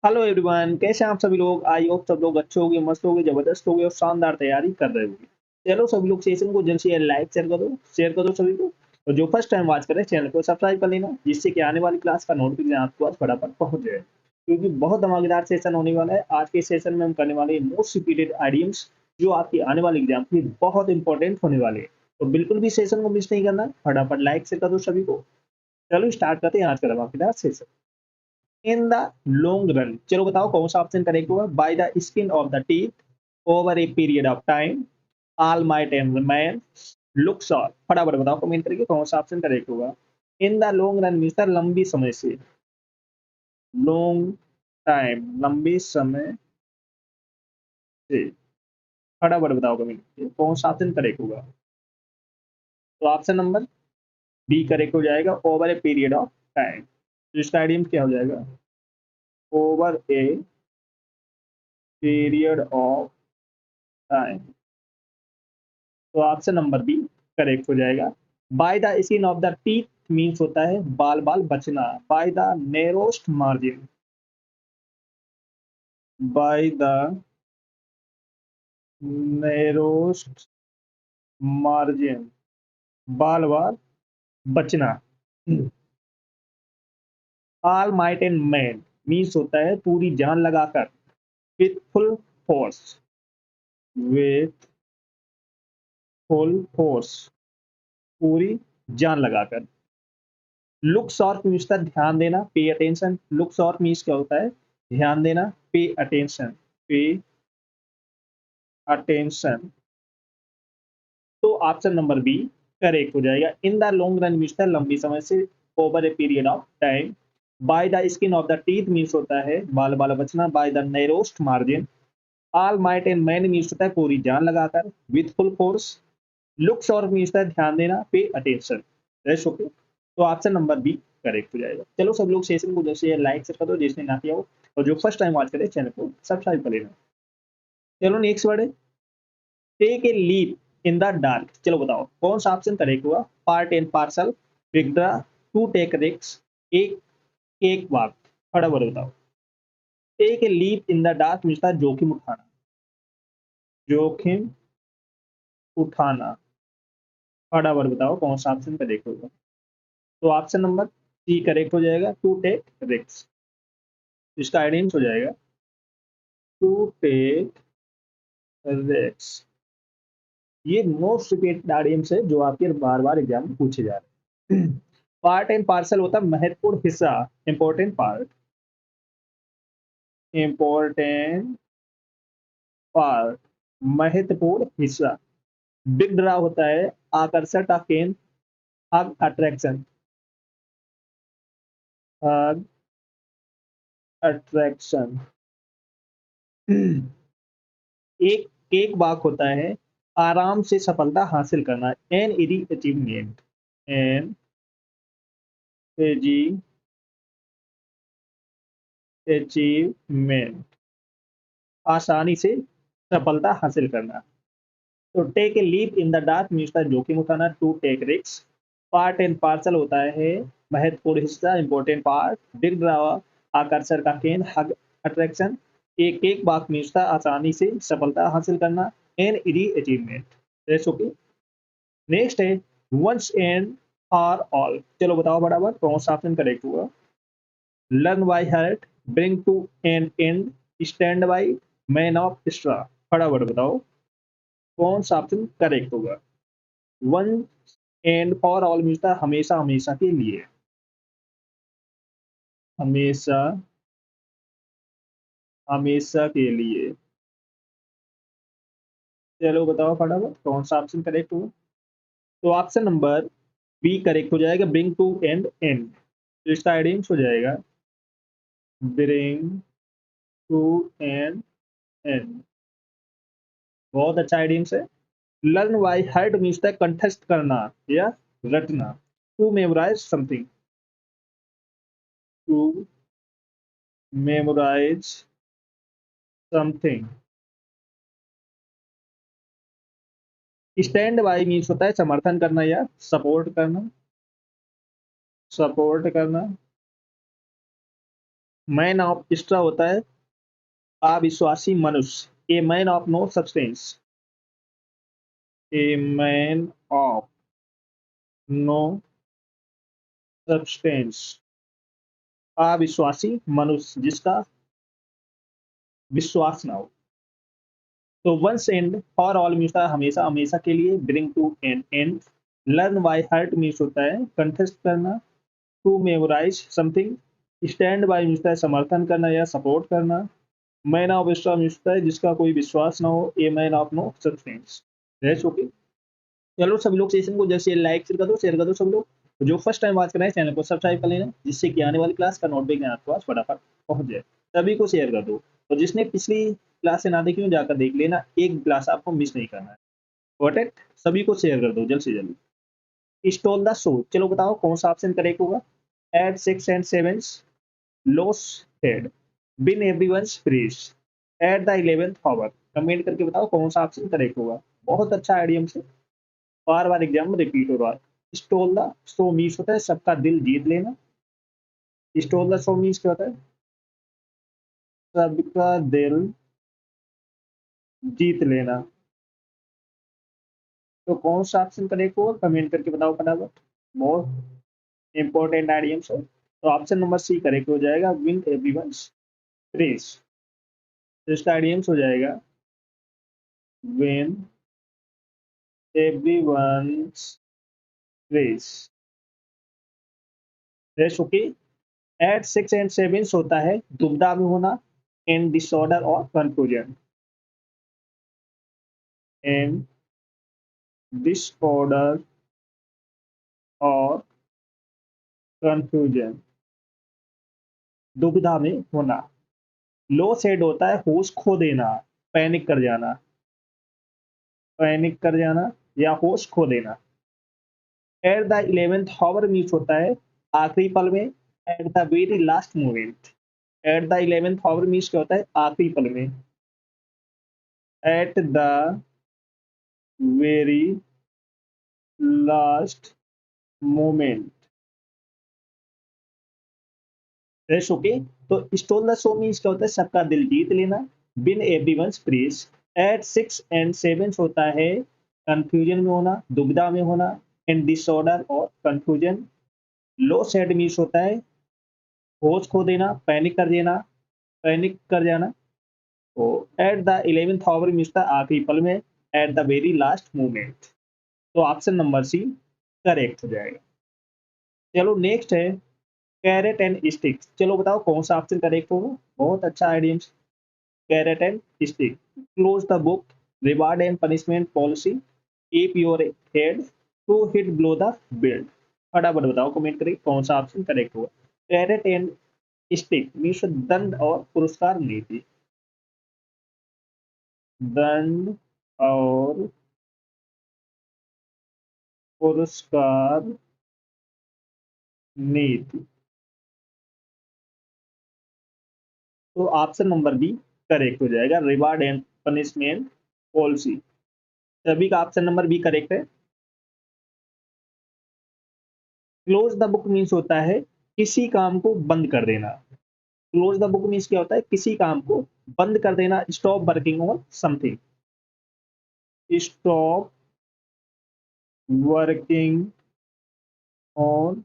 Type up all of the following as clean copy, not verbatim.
Hello everyone, कैसे हैं आप सभी लोग। आई होप सब लोग अच्छे होंगे, मस्त होंगे, जबरदस्त होंगे और शानदार तैयारी कर रहे होंगे। चलो सभी लोग सेशन को जल्द से जल्द लाइक शेयर कर दो सभी को। और जो फर्स्ट टाइम वॉच करें चैनल को सब्सक्राइब कर लेना, जिससे कि आने वाली क्लास का नोटिफिकेशन आपके पास फटाफट पहुंच जाए, क्योंकि बहुत धमाकेदार सेशन होने वाला है। आज के सेशन में हम करने वाले मोस्ट रिपीटेड आइडियम्स, जो आपकी आने वाली एग्जाम के लिए बहुत इंपॉर्टेंट होने वाले हैं। तो बिल्कुल भी सेशन को मिस नहीं करना, फटाफट लाइक शेयर कर दो सभी को। चलो स्टार्ट करते हैं आज का धमाकेदार session. In the long run, चलो बताओ कौन सा ऑप्शन करेक्ट होगा। Bye the skin of the teeth, over a period of time, all might and man, look short. फटाफट बताओ कमेंट करके कौन सा ऑप्शन करेक्ट होगा। इन द लॉन्ग रन मीन्स लंबी समय से, लॉन्ग टाइम लंबी समय से। फटाफट बताओ कमेंट करके कौन सा ऑप्शन करेक्ट होगा। तो ऑप्शन नंबर बी करेक्ट हो जाएगा, over a period of time. तो इसका आइडियम क्या हो जाएगा, over a period of time. तो ऑप्शन नंबर बी करेक्ट हो जाएगा। By the skin of the teeth means होता है बाल बाल बचना, by the narrowest margin, by the narrowest margin, बाल बाल बचना। All might and main means होता है पूरी जान लगाकर, with full force, with full force, पूरी जान लगाकर। लुक शॉर्प मीन्स था ध्यान देना, pay attention. Look sharp means क्या होता है, ध्यान देना, पे अटेंशन, पे अटेंशन। तो ऑप्शन नंबर बी करेक्ट हो जाएगा। In the long run means लंबी समय से, over a period of time. By the skin of the teeth means होता है बाल बाल बचना, by the narrowest margin. All might and main means होता है पूरी जान लगाकर, with full force. Look sharp means है ध्यान देना, पे अटेंशन। Rest okay. तो ऑप्शन नंबर बी करेक्ट हो जाएगा। चलो सब लोग सेशन को जैसे लाइक से कर दो जिसने ना किया हो, और जो फर्स्ट टाइम वॉच करे चैनल को सब्सक्राइब कर लेना। चलो नेक्स्ट वर्ड है take a leap in the dark. चलो बताओ कौन सा ऑप्शन करेक्ट हुआ। Part and parcel, withdraw, to take risk, एक एक वाक। फटाफट बताओ। Take a leap in the dark मिलता है जोखिम उठाना, जोखिम उठाना। फटाफट बताओ कौन सा ऑप्शन करेक्ट होगा। तो ऑप्शन नंबर सी करेक्ट हो जाएगा, टू टेक रिस्क। इसका आइडियम्स हो जाएगा टू टेक रिस्क। ये मोस्ट रिपीटेड आइडियम्स है जो आपके बार बार एग्जाम में पूछे जा रहे हैं। पार्ट एंड पार्सल होता है महत्वपूर्ण हिस्सा, इंपॉर्टेंट पार्ट, इंपॉर्टेंट पार्ट, महत्वपूर्ण हिस्सा। बिग ड्रा होता है आकर्षण का केंद्र, हब अट्रैक्शन, हब अट्रैक्शन। एक एक वाक होता है आराम से सफलता हासिल करना, an easy achievement, an achievement, आसानी से सफलता हासिल करना। तो take a leap in the dark means जोखिम उठाना, to take risk. Part and parcel होता है महत्वपूर्ण हिस्सा, इंपॉर्टेंट पार्ट। बिग ड्रावा आकर्षण का केंद्र, हग अट्रैक्शन। एक एक बात मीन्स आसानी से सफलता हासिल करना, an easy achievement. Okay. Next है वंस एंड आर ऑल। चलो बताओ बराबर कौन सा ऑप्शन करेक्ट हुआ। Learn by heart, bring to an end, stand by, man of straw. फटाफट बताओ कौन सा ऑप्शन करेक्ट होगा। वन एंड फॉर ऑल मिलता है हमेशा हमेशा के लिए, हमेशा हमेशा के लिए। चलो बताओ फटाफट कौन सा ऑप्शन करेक्ट होगा। तो ऑप्शन नंबर बी करेक्ट हो जाएगा, ब्रिंग टू एंड एंड। तो इसका आइडियम्स हो जाएगा ब्रिंग टू एंड एंड। बहुत अच्छा आइडियम्स है। लर्न बाय हार्ट मीन्स है कंठस्थ करना या रटना, to memorise something, to memorise something. Stand by means होता है समर्थन करना या सपोर्ट करना, सपोर्ट करना। मैन ऑफ स्ट्रा होता है अविश्वासी मनुष्य। A man of no substance, a man of no substance, अविश्वासी मनुष्य जिसका विश्वास ना हो। तो once and for all means होता है हमेशा हमेशा के लिए, bring to an end. Learn by heart means होता है कंठस्थ करना, to memorise something. Stand by means होता है समर्थन करना या सपोर्ट करना। मैन ऑफ स्ट्रा मीन्स होता है जिसका कोई विश्वास ना हो, a man of no substance. That's okay. चलो सभी लोग सेशन को जैसे लाइक शेयर कर दो सब लोग। तो जो फर्स्ट टाइम बात कर रहे हैं चैनल को सब्सक्राइब कर लेना, जिससे कि आने वाली क्लास का नोटिफिकेशन आपके पास फटाफट पहुंच जाए। सभी को शेयर कर दो, और जिसने पिछली क्लास से ना देखी हो जाकर देख लेना, एक क्लास आपको मिस नहीं करना है। Got it? सभी को शेयर कर दो जल्द से जल्द। स्टोल द शो, चलो बताओ कौन सा ऑप्शन करेक्ट होगा। At 6 and 7 loss head, win everyone's praise at the 11th hour. Comment करके बताओ कौन सा ऑप्शन करेक्ट होगा। बहुत अच्छा आइडियम से बार बार एग्जाम में रिपीट हो रहा है। स्टोल द शो मीन्स होता है सबका दिल जीत लेना। स्टोल द शो मीन्स क्या होता है? सबका दिल जीत लेना। तो कौन सा ऑप्शन करेक्ट होगा कमेंट करके बताओ फटाफट। बहुत इंपॉर्टेंट आइडियम्स है। तो ऑप्शन नंबर सी करेक्ट हो जाएगा, विन एवरीवन्स प्रेज। तो इसका आइडियम्स हो जाएगा विन एवरीवन्स प्रेज। रेस ओके। एट 6 and 7 होता है दुविधा में होना, इन डिसऑर्डर और कंफ्यूजन। इन डिसऑर्डर और कंफ्यूजन, दुविधा में होना। लो सेड होता है होश खो देना, पैनिक कर जाना, पैनिक कर जाना या होश खो देना। Eight the 11th hour means होता है आखिरी पल में, at the very last moment. At the 11th hour means क्या होता है आखिरी पल में, at the very last moment. रेस ओके। तो स्टोल द शो मीन्स क्या होता है सबका दिल जीत लेना, win everyone's praise. At 6 and 7 होता है कंफ्यूजन में होना, दुविधा में होना, इन डिसऑर्डर और कंफ्यूजन। लो सैड मीन्स होता है होश खो देना, पैनिक कर देना, पैनिक कर जाना। तो eight the 11th hour means था आखिरी पल में, at the very last moment. तो ऑप्शन नंबर सी करेक्ट हो जाएगा। चलो नेक्स्ट है कैरेट एंड स्टिक। चलो बताओ कौन सा ऑप्शन करेक्ट होगा। बहुत अच्छा idea. Carrot and stick, close the book, reward and punishment policy, keep your head, to hit below the belt. फटाफट बताओ कमेंट करिए कौन सा ऑप्शन करेक्ट होगा। कैरेट एंड स्टिक मीन्स दंड और पुरस्कार नीति। दंड और पुरस्कार नीति। तो ऑप्शन नंबर बी करेक्ट हो जाएगा, रिवार्ड एंड पनिशमेंट पॉलिसी। सभी का ऑप्शन नंबर बी करेक्ट है। क्लोज द बुक मीन्स होता है किसी काम को बंद कर देना। क्लोज द बुक मीन्स क्या होता है किसी काम को बंद कर देना, stop working on something. Stop working on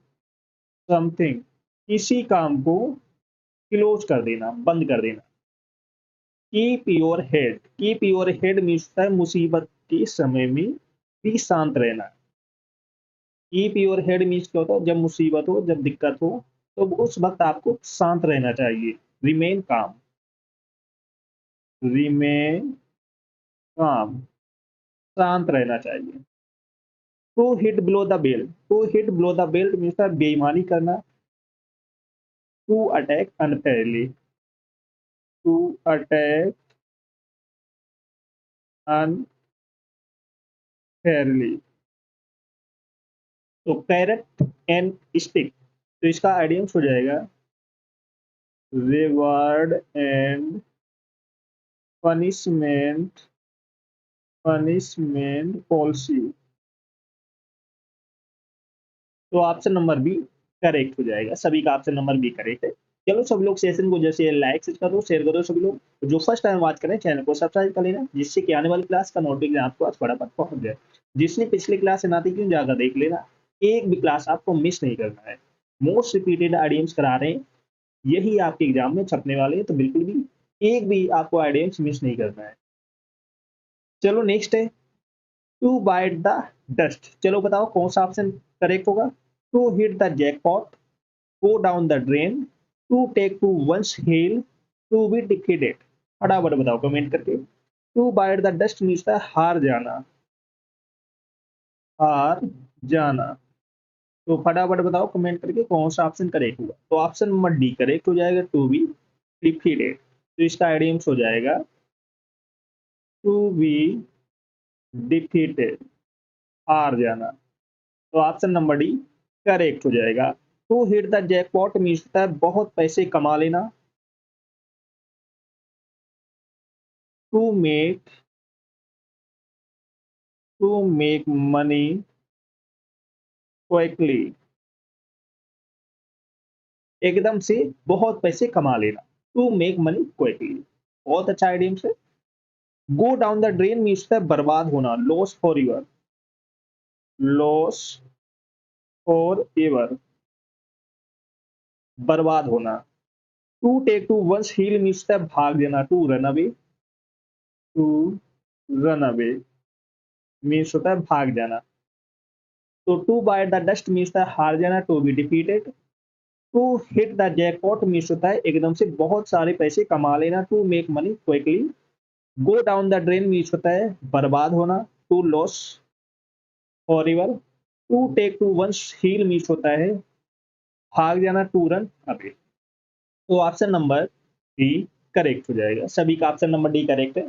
something, किसी काम को क्लोज कर देना, बंद कर देना। Keep your head, keep your head means होता है मुसीबत के समय में भी शांत रहना। कीप योर हेड मीन्स क्या होता है जब मुसीबत हो, जब दिक्कत हो, तो उस वक्त आपको शांत रहना चाहिए। रिमेन काम, रिमेन काम, शांत रहना चाहिए। To hit below the belt, to hit below the belt means बेईमानी करना। To attack unfairly, to attack unfairly. तो कैरेट एंड स्टिक, तो इसका आइडियम्स हो जाएगा reward and punishment, punishment policy. तो ऑप्शन नंबर बी करेक्ट हो जाएगा। सभी का ऑप्शन नंबर बी करेक्ट है। चलो सब लोग सेशन को जैसे लाइक करो, शेयर करो सभी लोग। जो फर्स्ट टाइम बात करें चैनल को सब्सक्राइब कर लेना, जिससे कि आने वाली क्लास का नोटिफिकेशन आपको आज फटाफट पहुंच जाए। जिसने पिछली क्लास से ना थी क्यों जाकर देख लेना, एक भी क्लास आपको मिस नहीं करना है। मोस्ट रिपीटेड आइडियम्स करा रहे हैं, यही आपके एग्जाम में छपने वाले हैं, तो बिल्कुल भी एक भी आपको आइडियम्स मिस नहीं करना है। चलो नेक्स्ट है टू बाइट द डस्ट। चलो बताओ कौन सा ऑप्शन करेक्ट होगा। To hit the jackpot, go down the drain, to take to one's heel, to be defeated। फटाफट बताओ कमेंट करके। To bite the dust means है हार जाना, हार जाना। तो फटाफट बताओ कमेंट करके कौन सा ऑप्शन करेक्ट होगा। तो ऑप्शन नंबर डी करेक्ट हो जाएगा, टू बी डिफीटेड। तो इसका आइडियम्स हो जाएगा टू बी डिफीटेड, हार जाना। तो ऑप्शन नंबर डी करेक्ट हो जाएगा। To hit the jackpot means होता है बहुत पैसे कमा लेना। To make, to make money quickly, एकदम से बहुत पैसे कमा लेना। टू मेक मनी क्विकली, बहुत अच्छा आइडियम से। Go down the drain means है बर्बाद होना, loss forever, loss forever, बर्बाद होना। To take to one's heel means है भाग जाना, to run away, to run away means होता है भाग जाना। तो to bite the dust means है हार जाना, to be defeated. To hit the jackpot means होता है एकदम से बहुत सारे पैसे कमा लेना, to make money quickly. Go down the drain means होता है बर्बाद होना, to loss forever. To take to one's heel means होता है भाग जाना, टू रन अवे। तो ऑप्शन नंबर डी करेक्ट हो जाएगा। सभी का ऑप्शन नंबर डी करेक्ट है।